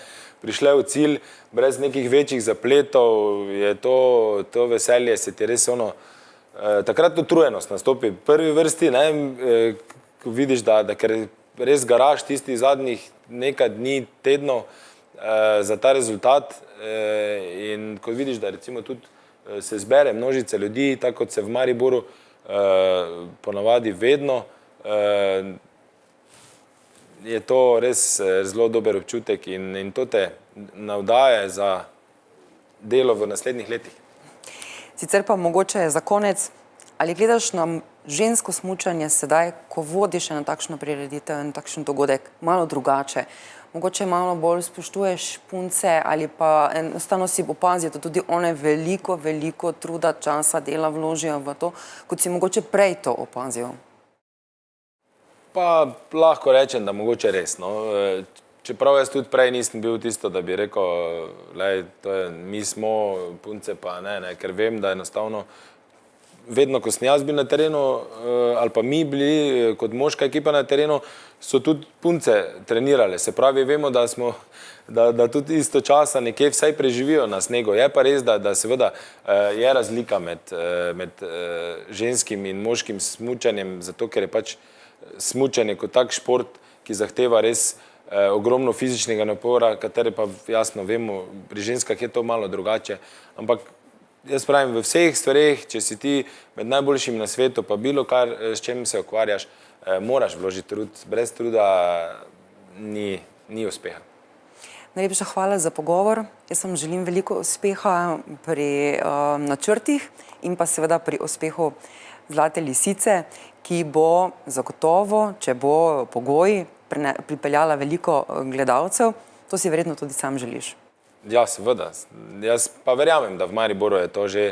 prišle v cilj, brez nekih večjih zapletov, je to veselje, se ti res takrat utrujenost nastopi. V prvi vrsti, ko vidiš, da ker res garaš tistih zadnjih nekaj dni, tednov za ta rezultat in ko vidiš, da recimo tudi se zbere množice ljudi, tako kot se v Mariboru ponavadi vedno, je to res zelo dober občutek in to te navdaja za delo v naslednjih letih. Sicer pa mogoče za konec, ali gledaš na žensko smučanje sedaj, ko vodiš na takšno prireditev in takšen dogodek, malo drugače? Mogoče malo bolj spoštuješ punce ali pa enostavno si opazil, da tudi one veliko truda, časa, dela vložijo v to, kot si mogoče prej to opazil? Pa lahko rečem, da mogoče res. Čeprav jaz tudi prej nisem bil tisto, da bi rekel, mi smo punce pa ne, ker vem, da enostavno vedno, ko sem jaz bil na terenu ali pa mi bili kot moška ekipa na terenu, so tudi punce trenirale. Se pravi, vemo, da tudi isto časa nekje vsaj preživijo na snegu. Je pa res, da seveda je razlika med ženskim in moškim smučanjem, zato ker je pač smučanje kot tak šport, ki zahteva res ogromno fizičnega napora, katere pa jasno vemo, pri ženskah je to malo drugače. Ampak jaz pravim, v vseh stvareh, če si ti med najboljšim na svetu, pa bilo kar, s čem se ukvarjaš, moraš vložiti trud. Brez truda ni uspeha. Najlepša hvala za pogovor. Jaz vam želim veliko uspeha pri načrtih in pa seveda pri uspehu Zlate lisice, ki bo zagotovo, če bo pogoji, pripeljala veliko gledalcev. To si verjetno tudi sam želiš. Ja, seveda. Jaz pa verjamem, da v Mariboru je to že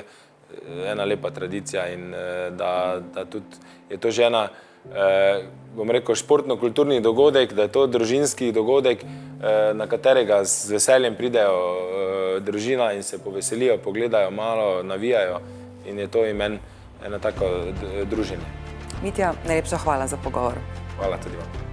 ena lepa tradicija in da tudi je to že ena, bom rekel, športno-kulturni dogodek, da je to družinski dogodek, na katerega z veseljem pridejo družina in se poveselijo, pogledajo malo, navijajo in je to imen eno tako druženje. Mitja, najlepša hvala za pogovor. Hvala tudi vam.